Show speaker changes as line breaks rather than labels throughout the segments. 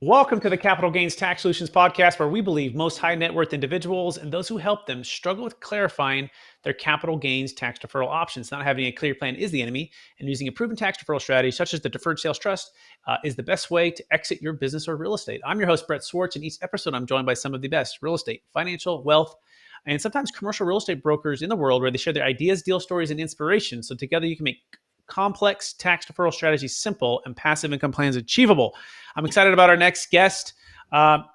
Welcome to the Capital Gains Tax Solutions podcast, where we believe most high net worth individuals and those who help them struggle with clarifying their capital gains tax deferral options. Not having a clear plan is the enemy, and using a proven tax deferral strategy such as the Deferred Sales Trust is the best way to exit your business or real estate. I'm your host, Brett Swartz, and each episode I'm joined by some of the best real estate, financial, wealth, and sometimes commercial real estate brokers in the world, where they share their ideas, deal stories, and inspiration. So together you can make complex tax deferral strategies simple and passive income plans achievable. I'm excited about our next guest.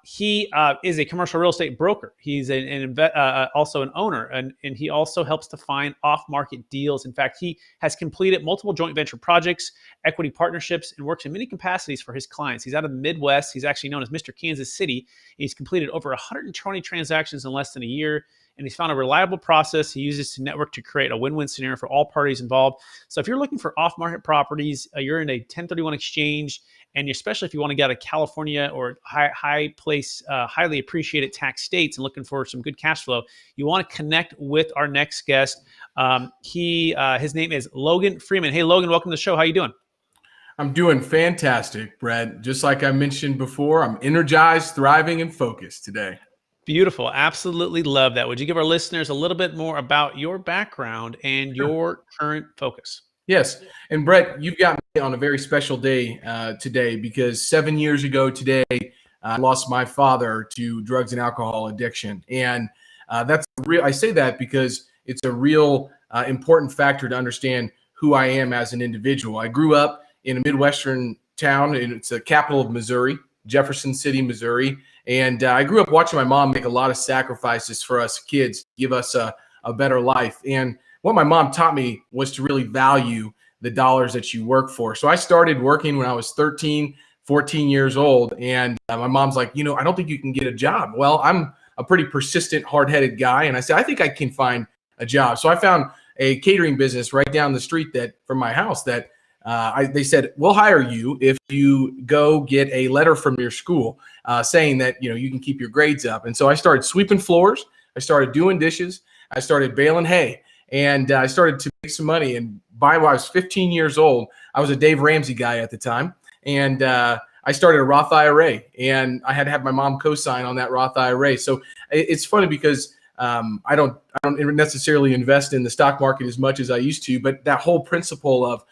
He is a commercial real estate broker. He's also an owner, and he also helps to find off-market deals. In fact, he has completed multiple joint venture projects, equity partnerships, and works in many capacities for his clients. He's out of the Midwest. He's actually known as Mr. Kansas City. He's completed over 120 transactions in less than a year, and he's found a reliable process he uses to network to create a win-win scenario for all parties involved. So if you're looking for off-market properties, you're in a 1031 exchange, and especially if you want to get out of California or highly appreciated tax states and looking for some good cash flow, you want to connect with our next guest. His name is Logan Freeman. Hey, Logan, welcome to the show. How you doing?
I'm doing fantastic, Brett. Just like I mentioned before, I'm energized, thriving, and focused today.
Beautiful. Absolutely love that. Would you give our listeners a little bit more about your background and your current focus?
Yes. And Brett, you've got me on a very special day today, because 7 years ago today, I lost my father to drugs and alcohol addiction. And that's real. I say that because it's a real important factor to understand who I am as an individual. I grew up in a Midwestern town, and it's the capital of Missouri, Jefferson City, Missouri. And I grew up watching my mom make a lot of sacrifices for us kids to give us a better life. And what my mom taught me was to really value the dollars that you work for. So I started working when I was 13, 14 years old. And my mom's like, I don't think you can get a job. Well, I'm a pretty persistent, hard-headed guy. And I said, I think I can find a job. So I found a catering business right down the street from my house that they said, we'll hire you if you go get a letter from your school saying that, you can keep your grades up. And so I started sweeping floors. I started doing dishes. I started baling hay, and I started to make some money. And by when I was 15 years old, I was a Dave Ramsey guy at the time. And I started a Roth IRA, and I had to have my mom co-sign on that Roth IRA. So it's funny because I don't necessarily invest in the stock market as much as I used to, but that whole principle of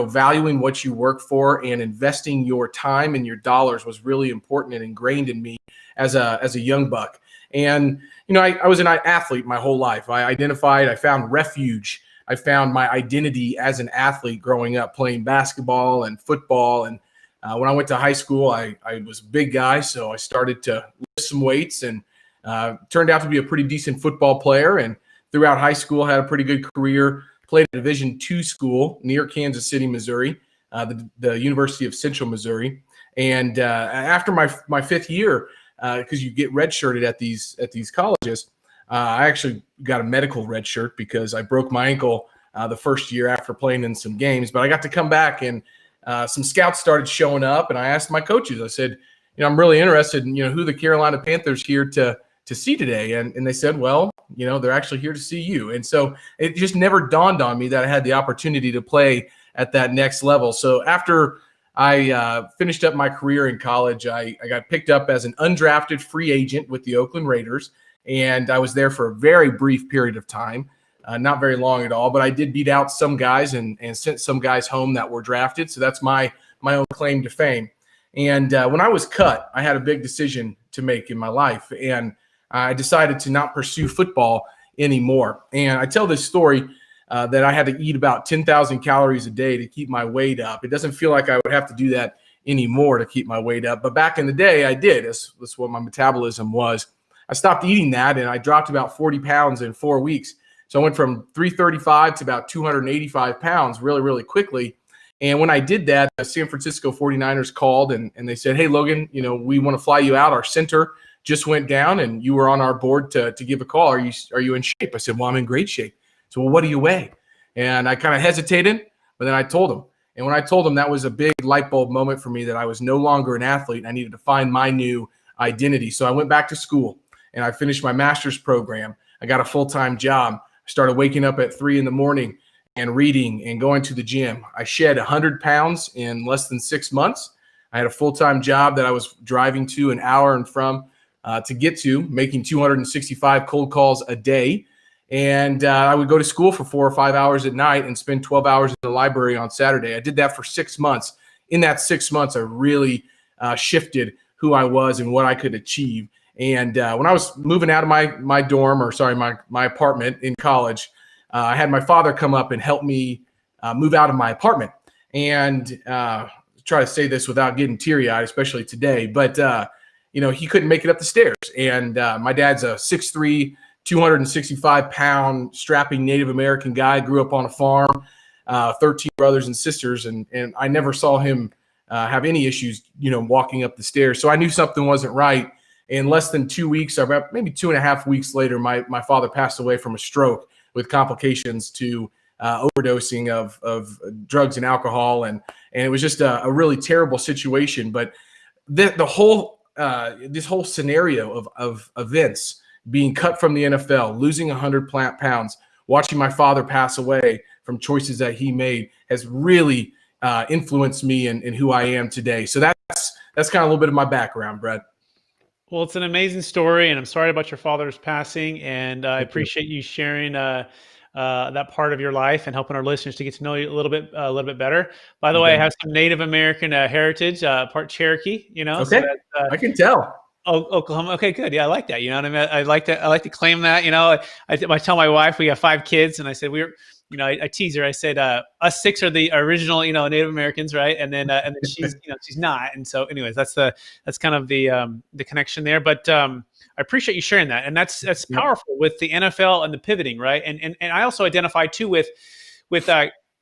valuing what you work for and investing your time and your dollars was really important and ingrained in me as a young buck. And, I was an athlete my whole life. I found refuge. I found my identity as an athlete growing up, playing basketball and football. And when I went to high school, I was a big guy, so I started to lift some weights and turned out to be a pretty decent football player. And throughout high school, had a pretty good career. Played at a Division II school near Kansas City, Missouri, the University of Central Missouri. And after my fifth year, because you get redshirted at these colleges, I actually got a medical red shirt because I broke my ankle the first year after playing in some games. But I got to come back, and some scouts started showing up, and I asked my coaches. I said, I'm really interested in who the Carolina Panthers here to see today, and they said, well, they're actually here to see you. And so it just never dawned on me that I had the opportunity to play at that next level. So after I finished up my career in college, I got picked up as an undrafted free agent with the Oakland Raiders, and I was there for a very brief period of time, not very long at all, but I did beat out some guys and sent some guys home that were drafted. So that's my own claim to fame. And when I was cut, I had a big decision to make in my life, and I decided to not pursue football anymore. And I tell this story that I had to eat about 10,000 calories a day to keep my weight up. It doesn't feel like I would have to do that anymore to keep my weight up. But back in the day, I did. That's what my metabolism was. I stopped eating that, and I dropped about 40 pounds in 4 weeks. So I went from 335 to about 285 pounds really, really quickly. And when I did that, the San Francisco 49ers called, and they said, hey, Logan, we want to fly you out. Our center just went down, and you were on our board to give a call. Are you in shape? I said, well, I'm in great shape. So, well, what do you weigh? And I kind of hesitated, but then I told him. And when I told him, that was a big light bulb moment for me, that I was no longer an athlete. I needed to find my new identity. So I went back to school, and I finished my master's program. I got a full-time job. I started waking up at 3 a.m. and reading and going to the gym. I shed 100 pounds in less than 6 months. I had a full-time job that I was driving to an hour and from to get to, making 265 cold calls a day. And I would go to school for 4 or 5 hours at night and spend 12 hours in the library on Saturday. I did that for 6 months. In that 6 months, I really shifted who I was and what I could achieve. And when I was moving out of my dorm, or sorry, my apartment in college, I had my father come up and help me move out of my apartment. And try to say this without getting teary-eyed, especially today, but he couldn't make it up the stairs. And my dad's a 6'3", 265-pound strapping Native American guy, grew up on a farm, 13 brothers and sisters, and I never saw him have any issues, walking up the stairs. So I knew something wasn't right. In less than 2 weeks, or maybe 2.5 weeks later, my father passed away from a stroke with complications to overdosing of drugs and alcohol, and it was just a really terrible situation. But the whole this whole scenario of events, being cut from the NFL, losing 100 pounds, watching my father pass away from choices that he made, has really influenced me and who I am today. So that's kind of a little bit of my background, Brett.
Well, it's an amazing story, and I'm sorry about your father's passing, and I appreciate you sharing that part of your life and helping our listeners to get to know you a little bit better. By the way, I have some Native American heritage, part Cherokee,
Okay,
so that's,
I can tell.
Oh, Oklahoma. Okay, good. Yeah, I like that. You know what I mean? I like to claim that. I tell my wife we have 5 kids, and I said I tease her. I said us 6 are the original, Native Americans, right? And then she's she's not. And so, anyways, that's kind of the connection there. But I appreciate you sharing that, and that's powerful with the NFL and the pivoting, right? And I also identify too with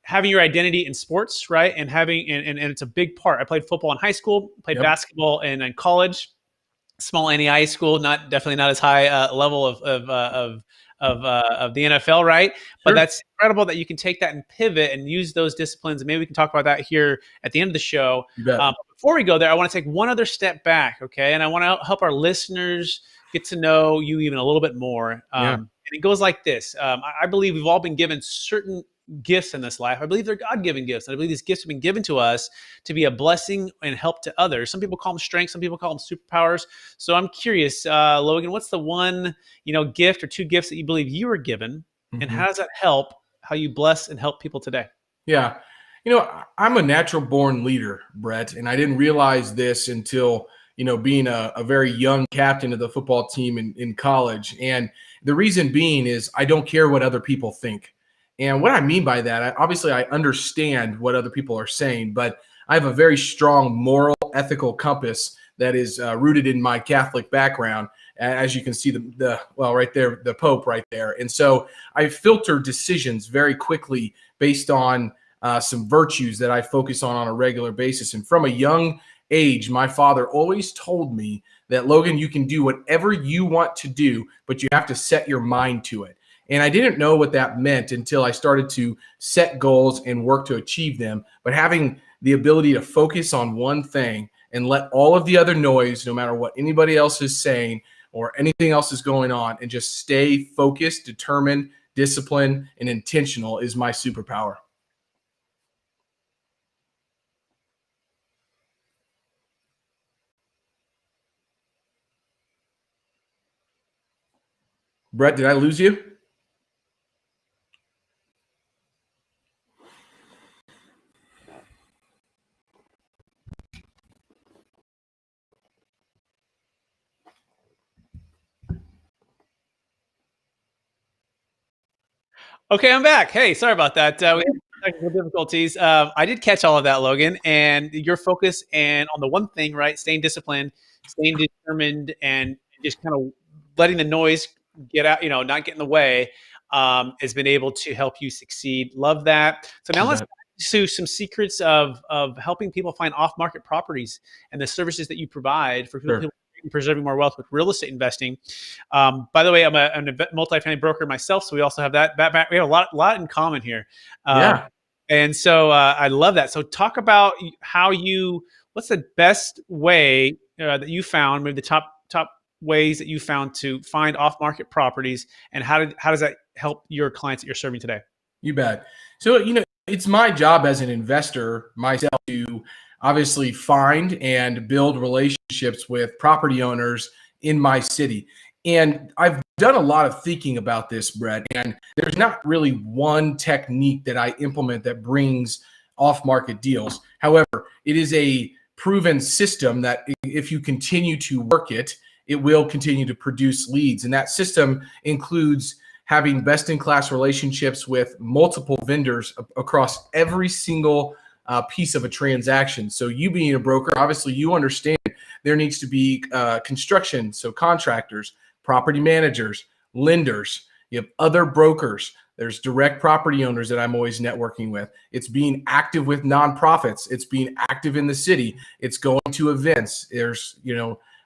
having your identity in sports, right? And having and it's a big part. I played football in high school, played basketball in college. Small NEI school, definitely not as high level of the NFL, right? Sure. But that's incredible that you can take that and pivot and use those disciplines. And maybe we can talk about that here at the end of the show. Before we go there, I want to take one other step back, okay? And I want to help our listeners get to know you even a little bit more. And it goes like this. I believe we've all been given certain gifts in this life. I believe they're God-given gifts. And I believe these gifts have been given to us to be a blessing and help to others. Some people call them strengths. Some people call them superpowers. So I'm curious, Logan, what's the one, gift or 2 gifts that you believe you were given, and how does that help how you bless and help people today?
Yeah. I'm a natural born leader, Brett, and I didn't realize this until, being a very young captain of the football team in college. And the reason being is I don't care what other people think. And what I mean by that, obviously I understand what other people are saying, but I have a very strong moral, ethical compass that is rooted in my Catholic background. As you can see, right there, the Pope right there. And so I filter decisions very quickly based on some virtues that I focus on a regular basis. And from a young age, my father always told me that, Logan, you can do whatever you want to do, but you have to set your mind to it. And I didn't know what that meant until I started to set goals and work to achieve them. But having the ability to focus on one thing and let all of the other noise, no matter what anybody else is saying or anything else is going on, and just stay focused, determined, disciplined, and intentional is my superpower. Brett, did I lose you?
Okay, I'm back. Hey, sorry about that. We had technical difficulties. I did catch all of that, Logan, and your focus and on the one thing, right? Staying disciplined, staying determined, and just kind of letting the noise get out, not get in the way, has been able to help you succeed. Love that. So now let's to some secrets of helping people find off-market properties and the services that you provide for people preserving more wealth with real estate investing. By the way, I'm a multifamily broker myself, so we also have that. We have a lot in common here. And so I love that. So talk about what's the best way that you found, maybe the top ways that you found to find off-market properties, and how does that help your clients that you're serving today?
You bet. So, it's my job as an investor myself to obviously find and build relationships with property owners in my city. And I've done a lot of thinking about this, Brett, and there's not really one technique that I implement that brings off-market deals. However, it is a proven system that if you continue to work it, it will continue to produce leads. And that system includes having best-in-class relationships with multiple vendors across every single piece of a transaction. So you being a broker, obviously you understand there needs to be construction, so contractors, property managers, lenders, you have other brokers. There's direct property owners that I'm always networking with. It's being active with nonprofits. It's being active in the city. It's going to events. There's,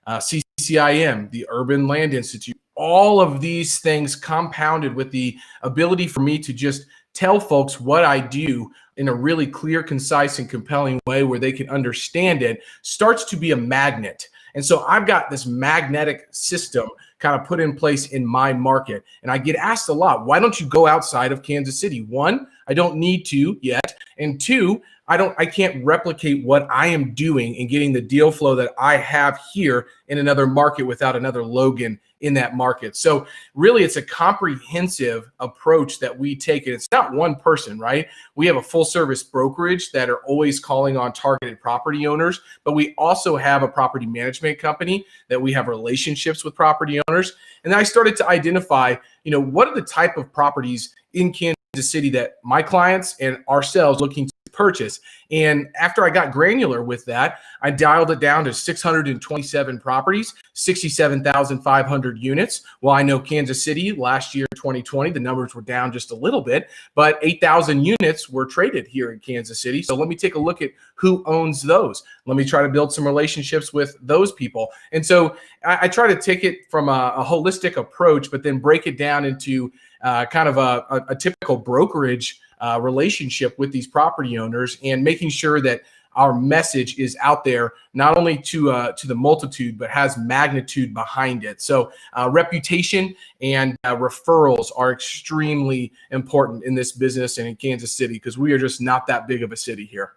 CCIM, the Urban Land Institute, all of these things compounded with the ability for me to just tell folks what I do in a really clear, concise, and compelling way where they can understand it starts to be a magnet. And so I've got this magnetic system kind of put in place in my market. And I get asked a lot, why don't you go outside of Kansas City? One, I don't need to yet. And two, I can't replicate what I am doing and getting the deal flow that I have here in another market without another Logan in that market. So really it's a comprehensive approach that we take. And it's not one person, right? We have a full service brokerage that are always calling on targeted property owners, but we also have a property management company that we have relationships with property owners. And I started to identify, what are the type of properties in Kansas City that my clients and ourselves looking to purchase. And after I got granular with that, I dialed it down to 627 properties, 67,500 units. Well, I know Kansas City last year, 2020, the numbers were down just a little bit, but 8,000 units were traded here in Kansas City. So let me take a look at who owns those. Let me try to build some relationships with those people. And so I try to take it from a holistic approach, but then break it down into kind of a typical brokerage relationship with these property owners and making sure that our message is out there, not only to the multitude, but has magnitude behind it. So reputation and referrals are extremely important in this business and in Kansas City because we are just not that big of a city here.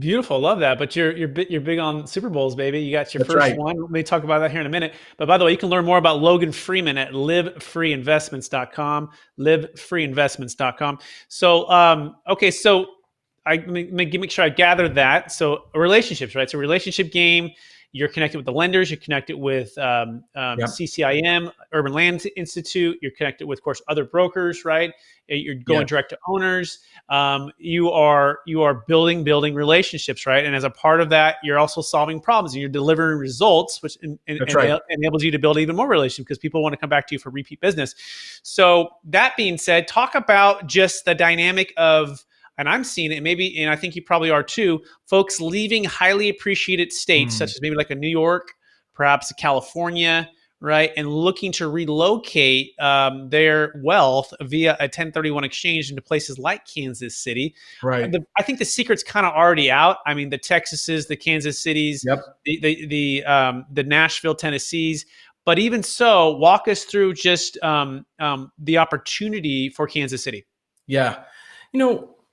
Beautiful, love that. But you're big on Super Bowls, baby. You got your
That's
first
right.
one. Let me talk about that here in a minute. But by the way, you can learn more about Logan Freeman at livefreeinvestments.com. Livefreeinvestments.com. So okay, so let me make sure I gather that. So relationships, right? So relationship game. You're connected with the lenders. You're connected with CCIM, Urban Land Institute. You're connected with, of course, other brokers, right? You're going direct to owners. You are building relationships, right? And as a part of that, you're also solving problems and you're delivering results, which enables you to build even more relationships because people want to come back to you for repeat business. So that being said, talk about just the dynamic of, and I'm seeing it, maybe, and I think you probably are too, folks leaving highly appreciated states, such as maybe like a New York, perhaps a California, right? And looking to relocate their wealth via a 1031 exchange into places like Kansas City.
Right.
I think the secret's kind of already out. I mean, the Texases, the Kansas Cities, the Nashville, Tennessees. But even so, walk us through just the opportunity for Kansas City.
Yeah.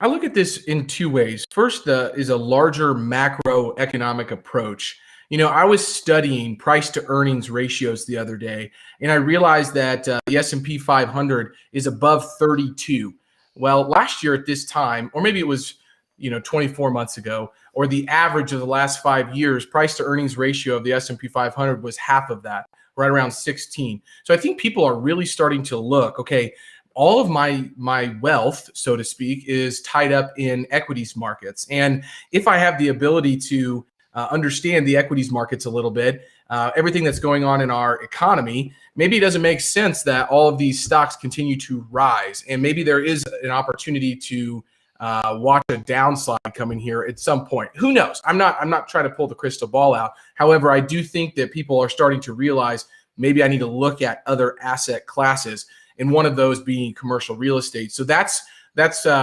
I look at this in two ways. First is a larger macroeconomic approach. I was studying price to earnings ratios the other day, and I realized that the S&P 500 is above 32. Well, last year at this time, or maybe it was 24 months ago, or the average of the last 5 years, price to earnings ratio of the S&P 500 was half of that, right around 16. So I think people are really starting to look, okay, all of my wealth, so to speak, is tied up in equities markets. And if I have the ability to understand the equities markets a little bit, everything that's going on in our economy, maybe it doesn't make sense that all of these stocks continue to rise. And maybe there is an opportunity to watch a downside coming here at some point. Who knows? I'm not trying to pull the crystal ball out. However, I do think that people are starting to realize maybe I need to look at other asset classes, and one of those being commercial real estate. So that's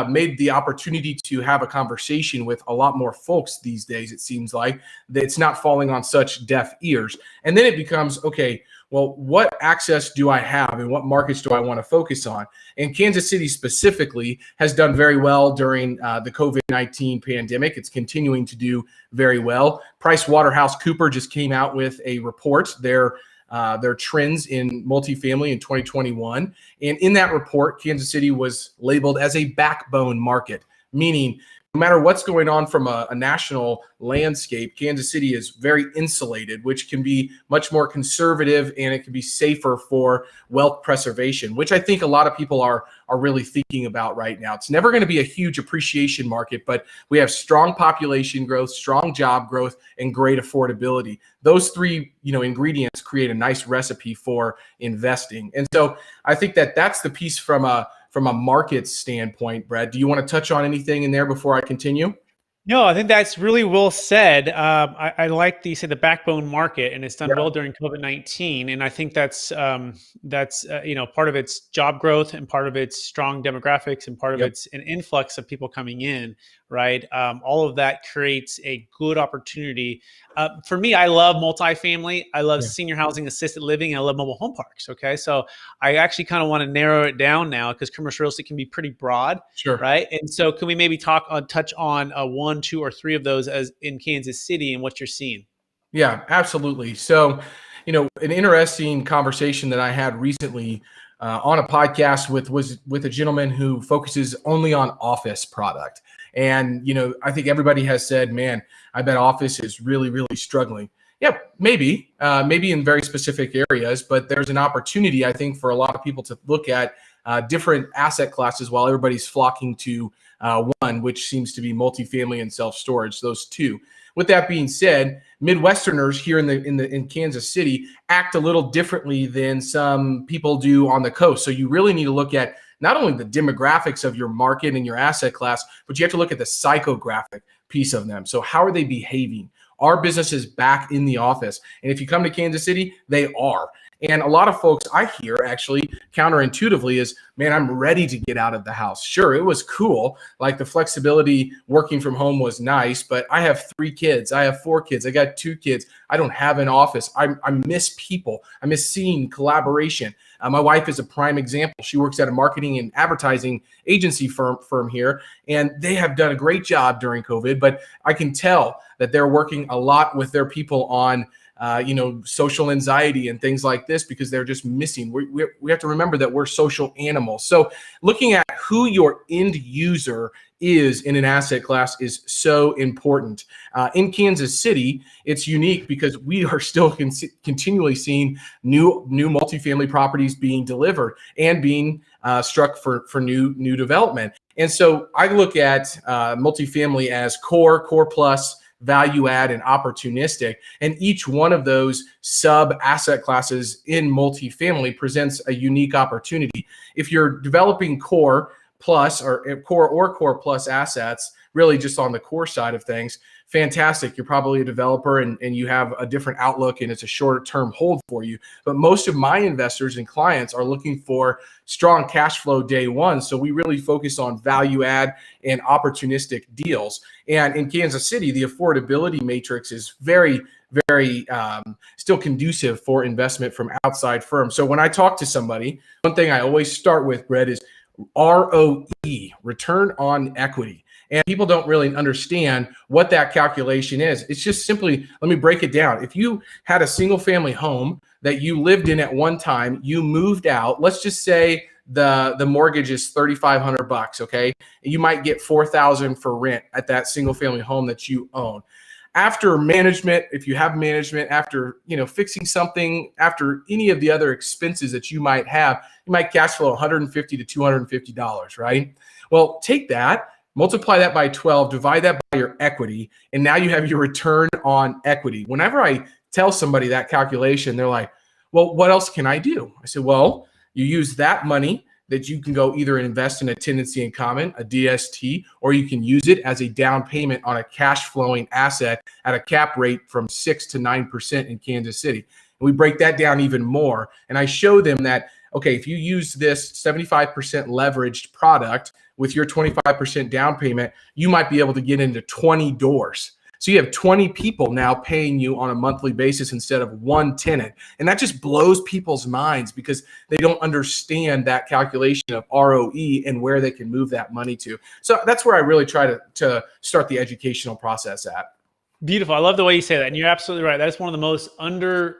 made the opportunity to have a conversation with a lot more folks these days. It seems like that it's not falling on such deaf ears. And then it becomes, okay, well, what access do I have and what markets do I want to focus on? And Kansas City specifically has done very well during the COVID-19 pandemic. It's continuing to do very well. PricewaterhouseCoopers just came out with a report, their trends in multifamily in 2021. And in that report, Kansas City was labeled as a backbone market, meaning no matter what's going on from a national landscape, Kansas City is very insulated, which can be much more conservative, and it can be safer for wealth preservation, which I think a lot of people are really thinking about right now. It's never going to be a huge appreciation market, but we have strong population growth, strong job growth, and great affordability. Those three, ingredients create a nice recipe for investing. And so I think that that's the piece from a market standpoint. Brad, do you want to touch on anything in there before I continue?
No, I think that's really well said. I like the backbone market, and it's done well during COVID-19, and I think that's part of its job growth, and part of its strong demographics, and part of it's an influx of people coming in. Right, all of that creates a good opportunity. For me, I love multifamily. I love senior housing, assisted living, and I love mobile home parks. Okay, so I actually kind of want to narrow it down now, because commercial real estate can be pretty broad.
Sure.
Right, and so can we maybe touch on one, two, or three of those as in Kansas City and what you're seeing?
Yeah, absolutely. So, an interesting conversation that I had recently on a podcast with a gentleman who focuses only on office product. And, I think everybody has said, man, I bet office is really, really struggling. Yeah, maybe in very specific areas, but there's an opportunity, I think, for a lot of people to look at different asset classes while everybody's flocking to one, which seems to be multifamily and self-storage, those two. With that being said, Midwesterners here in Kansas City act a little differently than some people do on the coast. So you really need to look at not only the demographics of your market and your asset class, but you have to look at the psychographic piece of them. So how are they behaving? Are businesses back in the office? And if you come to Kansas City, they are. And a lot of folks I hear actually counterintuitively is, man, I'm ready to get out of the house. Sure, it was cool. Like the flexibility working from home was nice, but I have 3 kids. I have 4 kids. I got 2 kids. I don't have an office. I miss people. I miss seeing collaboration. My wife is a prime example. She works at a marketing and advertising agency firm here, and they have done a great job during COVID, but I can tell that they're working a lot with their people on social anxiety and things like this, because they're just missing. We have to remember that we're social animals. So looking at who your end user is in an asset class is so important. In Kansas City, it's unique because we are still continually seeing new multifamily properties being delivered and being struck for new development. And so I look at multifamily as core plus, value add, and opportunistic. And each one of those sub asset classes in multifamily presents a unique opportunity. If you're developing core plus or core plus assets, really just on the core side of things, fantastic. You're probably a developer and you have a different outlook and it's a shorter term hold for you. But most of my investors and clients are looking for strong cash flow day one. So we really focus on value add and opportunistic deals. And in Kansas City, the affordability matrix is very, very still conducive for investment from outside firms. So when I talk to somebody, one thing I always start with, Brett, is ROE, return on equity. And people don't really understand what that calculation is. It's just simply, let me break it down. If you had a single family home that you lived in at one time, you moved out, let's just say the mortgage is $3,500, okay? You might get $4,000 for rent at that single family home that you own. After management, if you have management, after fixing something, after any of the other expenses that you might have, you might cash flow $150 to $250, right? Well, take that, multiply that by 12, divide that by your equity, and now you have your return on equity. Whenever I tell somebody that calculation, they're like, well, what else can I do? I said, well, you use that money that you can go either invest in a tenancy in common, a DST, or you can use it as a down payment on a cash flowing asset at a cap rate from 6 to 9% in Kansas City. And we break that down even more. And I show them that, okay, if you use this 75% leveraged product with your 25% down payment, you might be able to get into 20 doors. So you have 20 people now paying you on a monthly basis instead of one tenant. And that just blows people's minds because they don't understand that calculation of ROE and where they can move that money to. So that's where I really try to start the educational process at.
Beautiful. I love the way you say that. And you're absolutely right. That is one of the most under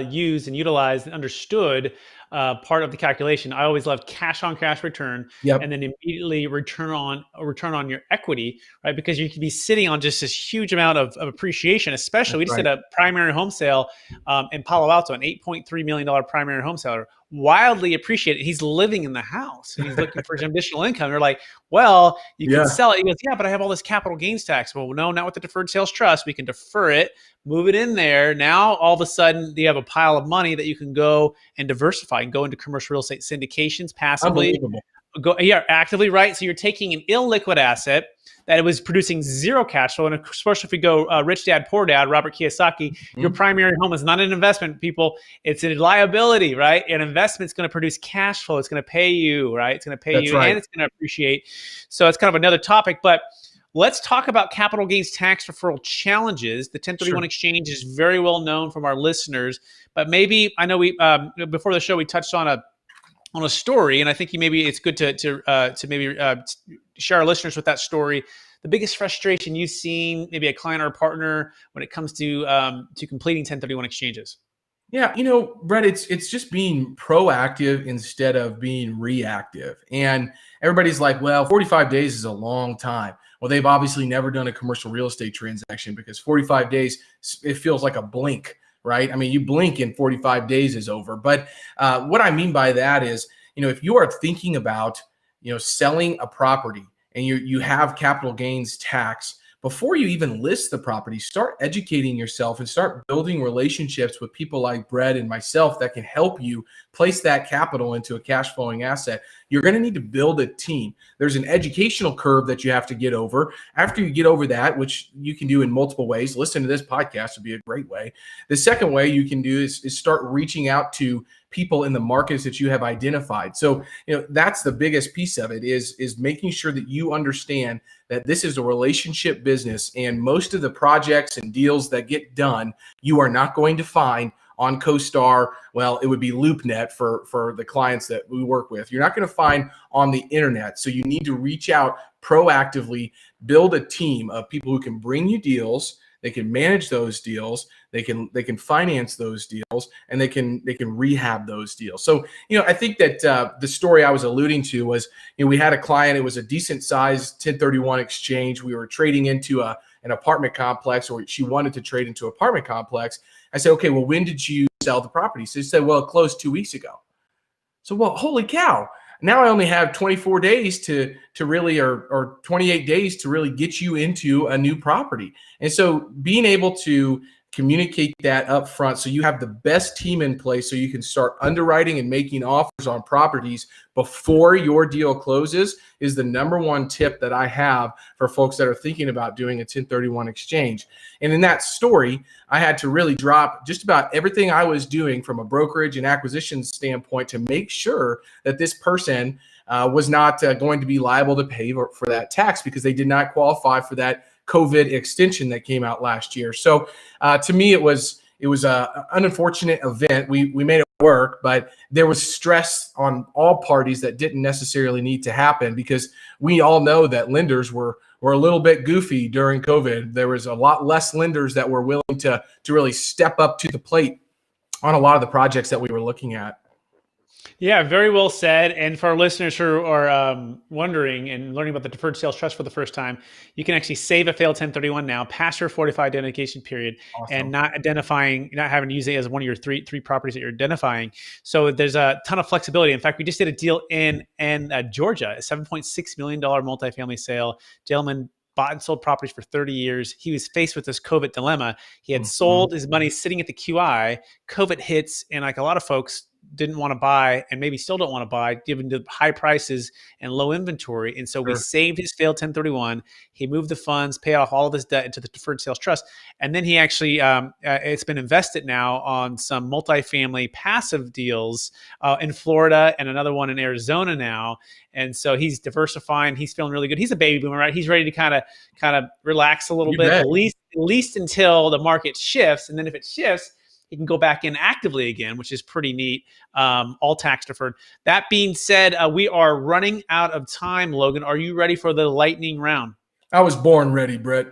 used and utilized and understood part of the calculation. I always love cash on cash return,
Yep.
and then immediately return on your equity, right? Because you could be sitting on just this huge amount of appreciation, especially we just did a primary home sale in Palo Alto, an $8.3 million primary home seller, wildly appreciated. He's living in the house and he's looking for some additional income. They're like, well, you can sell it. He goes, yeah, but I have all this capital gains tax. Well, no, not with the Deferred Sales Trust. We can defer it, move it in there. Now, all of a sudden, you have a pile of money that you can go and diversify and go into commercial real estate syndications passively. Actively, right? So you're taking an illiquid asset that it was producing zero cash flow. And especially if we go Rich Dad, Poor Dad, Robert Kiyosaki, your primary home is not an investment, people. It's a liability, right? An investment's going to produce cash flow. It's going to pay you, right? It's going to pay you and it's going to appreciate. So it's kind of another topic, but let's talk about capital gains tax deferral challenges. The 1031 exchange is very well known from our listeners, but maybe I know we before the show we touched on a story, and I think maybe it's good to maybe share our listeners with that story. The biggest frustration you've seen, maybe a client or a partner, when it comes to completing 1031 exchanges.
Yeah, Brett, it's just being proactive instead of being reactive. And everybody's like, well, 45 days is a long time. Well, they've obviously never done a commercial real estate transaction because 45 days, it feels like a blink, right? I mean, you blink and 45 days is over. But what I mean by that is, if you are thinking about, selling a property and you have capital gains tax, before you even list the property, start educating yourself and start building relationships with people like Brett and myself that can help you place that capital into a cash flowing asset. You're going to need to build a team. There's an educational curve that you have to get over. After you get over that, which you can do in multiple ways, listen to this podcast would be a great way. The second way you can do is start reaching out to people in the markets that you have identified. So, that's the biggest piece of it is making sure that you understand that this is a relationship business, and most of the projects and deals that get done, you are not going to find on CoStar. Well, it would be LoopNet for the clients that we work with. You're not going to find on the internet. So you need to reach out proactively, build a team of people who can bring you deals. They can manage those deals. They can finance those deals, and they can rehab those deals. So, I think that the story I was alluding to was, we had a client. It was a decent sized 1031 exchange. We were trading into an apartment complex, or she wanted to trade into an apartment complex. I said, okay, well, when did you sell the property? So she said, well, it closed 2 weeks ago. So, well, holy cow. Now I only have 24 days to really, or 28 days to really get you into a new property. And so being able to communicate that up front so you have the best team in place so you can start underwriting and making offers on properties before your deal closes is the number one tip that I have for folks that are thinking about doing a 1031 exchange. And in that story, I had to really drop just about everything I was doing from a brokerage and acquisition standpoint to make sure that this person was not going to be liable to pay for that tax because they did not qualify for that COVID extension that came out last year. So to me, it was an unfortunate event. We made it work, but there was stress on all parties that didn't necessarily need to happen because we all know that lenders were a little bit goofy during COVID. There was a lot less lenders that were willing to really step up to the plate on a lot of the projects that we were looking at.
Yeah, very well said. And for our listeners who are wondering and learning about the Deferred Sales Trust for the first time, you can actually save a failed 1031 now, past your 45 identification period, awesome. And not having to use it as one of your three properties that you're identifying. So there's a ton of flexibility. In fact, we just did a deal in Georgia, a $7.6 million multifamily sale. Gentleman bought and sold properties for 30 years. He was faced with this COVID dilemma. He had sold his money sitting at the QI. COVID hits, and like a lot of folks, didn't want to buy and maybe still don't want to buy given the high prices and low inventory. And so we
Sure.
saved his failed 1031. He moved the funds, paid off all of his debt into the Deferred Sales Trust. And then he actually, it's been invested now on some multifamily passive deals in Florida and another one in Arizona now. And so he's diversifying. He's feeling really good. He's a baby boomer, right? He's ready to kind of relax a little
You
bit,
bet.
at least until the market shifts. And then if it shifts, he can go back in actively again, which is pretty neat. All tax deferred. That being said, we are running out of time. Logan, are you ready for the lightning round?
I was born ready, Brett.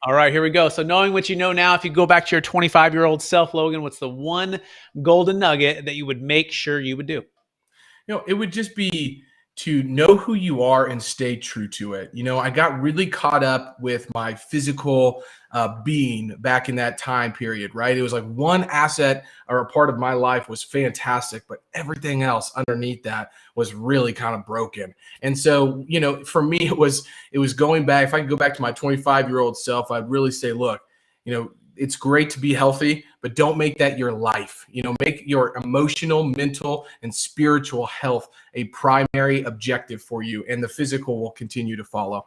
All right, here we go. So knowing what you know now, if you go back to your 25-year-old self, Logan, what's the one golden nugget that you would make sure you would do?
It would just be to know who you are and stay true to it. I got really caught up with my physical being back in that time period, right? It was like one asset or a part of my life was fantastic, but everything else underneath that was really kind of broken. And so, for me, it was going back. If I could go back to my 25-year-old self, I'd really say, look, it's great to be healthy, but don't make that your life. Make your emotional, mental, and spiritual health a primary objective for you, and the physical will continue to follow.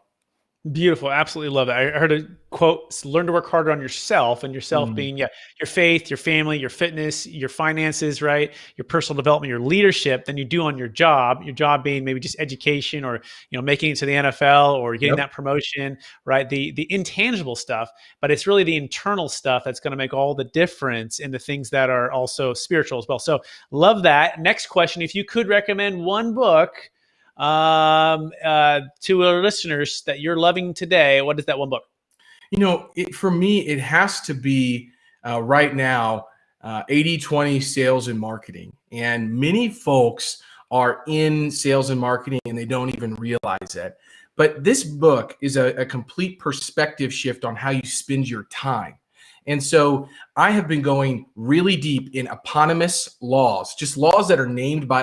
Beautiful. Absolutely love it. I heard a quote, learn to work harder on yourself, and yourself being, your faith, your family, your fitness, your finances, right? Your personal development, your leadership than you do on your job being maybe just education or, making it to the NFL or getting that promotion, right? The intangible stuff, but it's really the internal stuff that's going to make all the difference in the things that are also spiritual as well. So love that. Next question. If you could recommend one book, to our listeners that you're loving today, what is that one book?
For me, it has to be right now 80-20 sales and marketing. And many folks are in sales and marketing and they don't even realize it. But this book is a complete perspective shift on how you spend your time. And so I have been going really deep in eponymous laws, just laws that are named by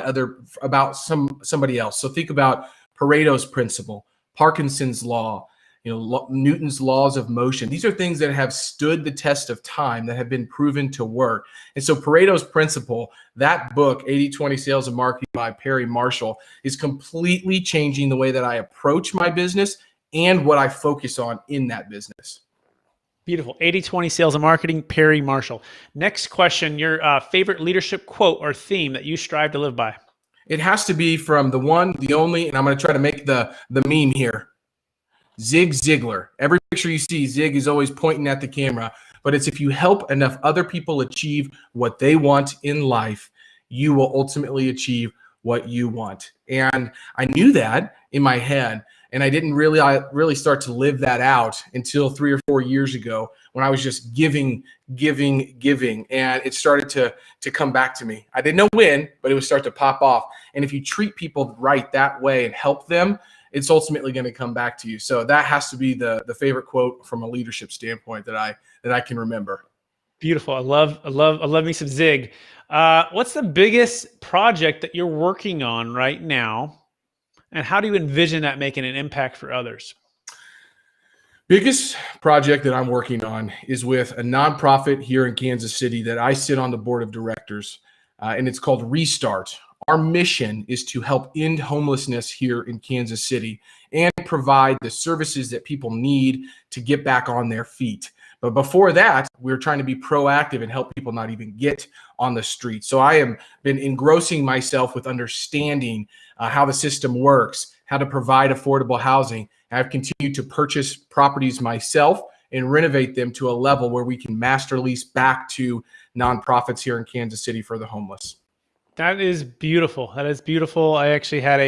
about somebody else. So think about Pareto's principle, Parkinson's law, Newton's laws of motion. These are things that have stood the test of time, that have been proven to work. And so Pareto's principle, that book, 80-20 Sales and Marketing by Perry Marshall, is completely changing the way that I approach my business and what I focus on in that business.
Beautiful. 80-20 sales and marketing, Perry Marshall. Next question, your favorite leadership quote or theme that you strive to live by?
It has to be from the one, the only, and I'm going to try to make the meme here, Zig Ziglar. Every picture you see, Zig is always pointing at the camera, but it's if you help enough other people achieve what they want in life, you will ultimately achieve what you want. And I knew that in my head. And I didn't really start to live that out until 3 or 4 years ago when I was just giving. And it started to come back to me. I didn't know when, but it would start to pop off. And if you treat people right that way and help them, it's ultimately going to come back to you. So that has to be the favorite quote from a leadership standpoint that I can remember.
Beautiful. I love me some Zig. What's the biggest project that you're working on right now? And how do you envision that making an impact for others?
Biggest project that I'm working on is with a nonprofit here in Kansas City that I sit on the board of directors, and it's called Restart. Our mission is to help end homelessness here in Kansas City and provide the services that people need to get back on their feet. But before that, we're trying to be proactive and help people not even get on the street. So I have been engrossing myself with understanding how the system works, how to provide affordable housing. I've continued to purchase properties myself and renovate them to a level where we can master lease back to nonprofits here in Kansas City for the homeless.
That is beautiful. That is beautiful. I actually had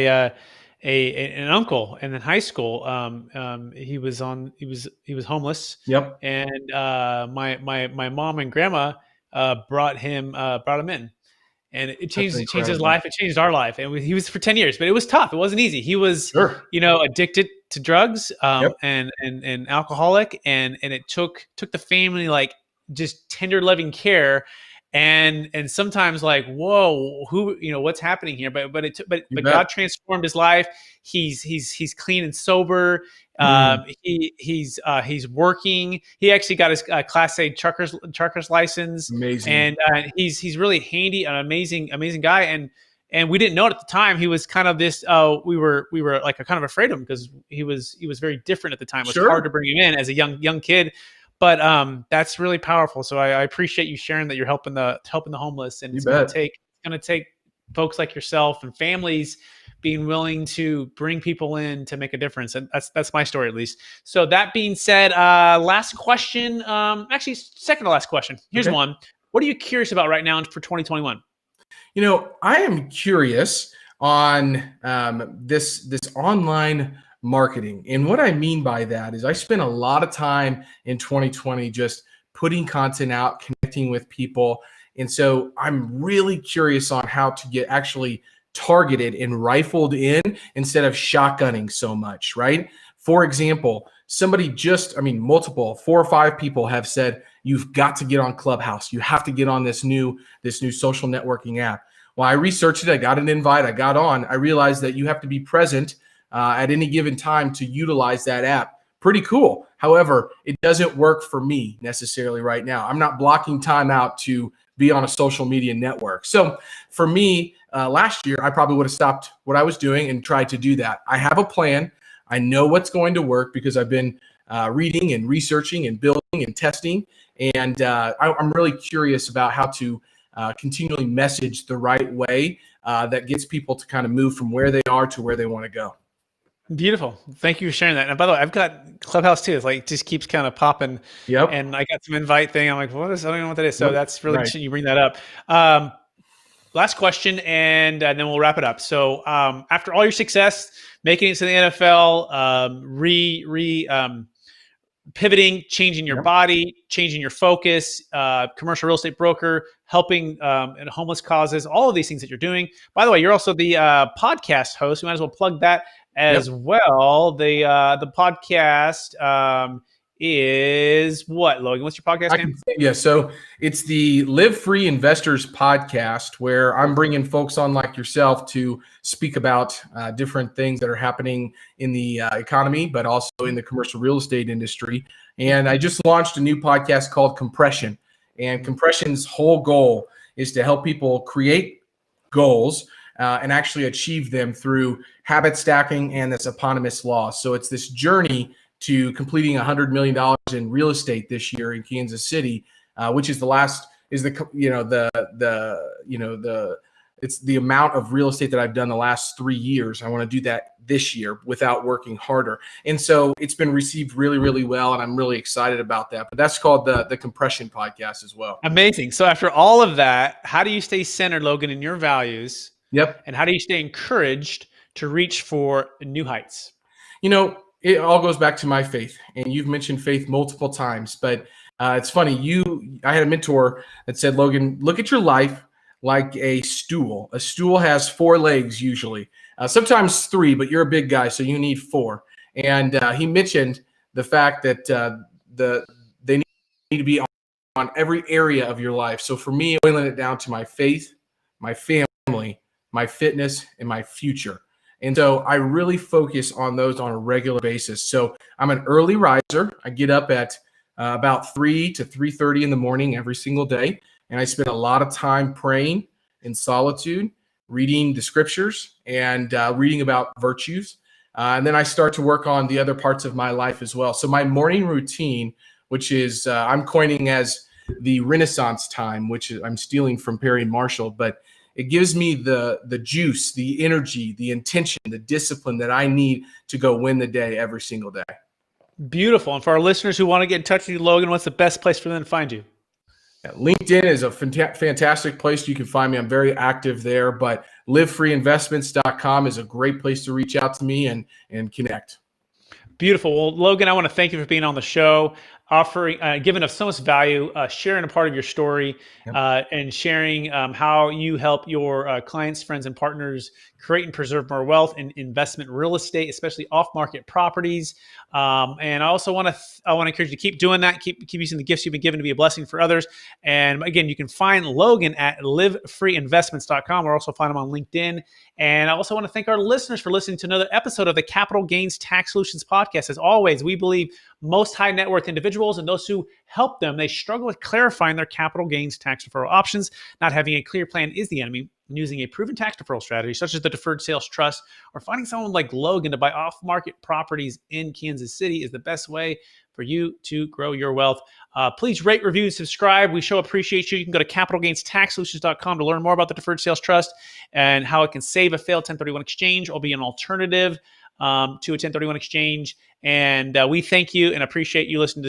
an uncle in high school. He was homeless.
Yep.
And my mom and grandma brought him in. And it changed his life. It changed our life. And he was for 10 years, but it was tough. It wasn't easy. He was, addicted to drugs and alcoholic. And it took the family, like, just tender loving care. and sometimes like, whoa, who, what's happening here? But
bet.
God transformed his life. He's clean and sober.
Mm,
He's working. He actually got his Class A trucker's license,
amazing.
and he's really handy, an amazing guy. And we didn't know it at the time. He was kind of this. We were like kind of afraid of him because he was very different at the time. It was hard
Sure.
to bring him in as a young kid. But that's really powerful. So I appreciate you sharing that you're helping the homeless, and
You
it's going
bet.
to take folks like yourself and families being willing to bring people in to make a difference. And that's my story, at least. So that being said, last question. Actually, second to last question. Here's
Okay.
one. What are you curious about right now for 2021?
I am curious on this online marketing, and what I mean by that is I spent a lot of time in 2020 just putting content out, connecting with people, and so I'm really curious on how to get actually targeted and rifled in instead of shotgunning so much. Right? For example, multiple 4 or 5 people have said you've got to get on Clubhouse. You have to get on this new social networking app. Well, I researched it. I got an invite. I got on. I realized that you have to be present at any given time to utilize that app. Pretty cool. However, it doesn't work for me necessarily right now. I'm not blocking time out to be on a social media network. So for me, last year, I probably would have stopped what I was doing and tried to do that. I have a plan. I know what's going to work because I've been reading and researching and building and testing. And I'm really curious about how to continually message the right way that gets people to kind of move from where they are to where they want to go.
Beautiful. Thank you for sharing that. And by the way, I've got Clubhouse too. It's like just keeps kind of popping.
Yep.
And I got some invite thing. I'm like, what is? I don't even know what that is. So
Yep.
that's really
Right.
interesting. You bring that up. Last question, and then we'll wrap it up. So after all your success, making it to the NFL, pivoting, changing your
Yep.
body, changing your focus, commercial real estate broker, helping in homeless causes, all of these things that you're doing. By the way, you're also the podcast host. We might as well plug that as
Yep.
well. The podcast is what, Logan? What's your podcast name?
Yeah, so it's the Live Free Investors podcast, where I'm bringing folks on like yourself to speak about different things that are happening in the economy, but also in the commercial real estate industry. And I just launched a new podcast called Compression. And Compression's whole goal is to help people create goals and actually achieve them through habit stacking and this eponymous law. So it's this journey to completing $100 million in real estate this year in Kansas City, which is it's the amount of real estate that I've done the last 3 years. I want to do that this year without working harder. And so it's been received really, really well. And I'm really excited about that. But that's called the Compression Podcast as well.
Amazing. So after all of that, how do you stay centered, Logan, in your values?
Yep.
And how do you stay encouraged to reach for new heights?
It all goes back to my faith, and you've mentioned faith multiple times, but it's funny. I had a mentor that said, Logan, look at your life like a stool. A stool has 4 legs usually, sometimes 3, but you're a big guy, so you need 4. And he mentioned the fact that they need to be on every area of your life. So for me, boiling it down to my faith, my family, my fitness, and my future. And so I really focus on those on a regular basis. So I'm an early riser. I get up at about 3 to 3:30 in the morning every single day. And I spend a lot of time praying in solitude, reading the scriptures and reading about virtues. And then I start to work on the other parts of my life as well. So my morning routine, which is I'm coining as the Renaissance time, which I'm stealing from Perry Marshall, but it gives me the juice, the energy, the intention, the discipline that I need to go win the day every single day.
Beautiful. And for our listeners who want to get in touch with you, Logan, what's the best place for them to find you?
Yeah, LinkedIn is a fantastic place. You can find me. I'm very active there, but livefreeinvestments.com is a great place to reach out to me and connect.
Beautiful. Well, Logan, I want to thank you for being on the show, offering, giving us so much value, sharing a part of your story,
Yep.
and sharing how you help your clients, friends, and partners create and preserve more wealth in investment real estate, especially off-market properties. And I also want to encourage you to keep doing that. Keep using the gifts you've been given to be a blessing for others. And again, you can find Logan at livefreeinvestments.com, or also find him on LinkedIn. And I also want to thank our listeners for listening to another episode of the Capital Gains Tax Solutions podcast. As always, we believe most high net worth individuals and those who help them, they struggle with clarifying their capital gains tax deferral options. Not having a clear plan is the enemy. And using a proven tax deferral strategy, such as the Deferred Sales Trust, or finding someone like Logan to buy off-market properties in Kansas City is the best way for you to grow your wealth. Please rate, review, and subscribe. We so appreciate you. You can go to capitalgainstaxsolutions.com to learn more about the Deferred Sales Trust and how it can save a failed 1031 exchange or be an alternative to a 1031 exchange. And we thank you and appreciate you listening to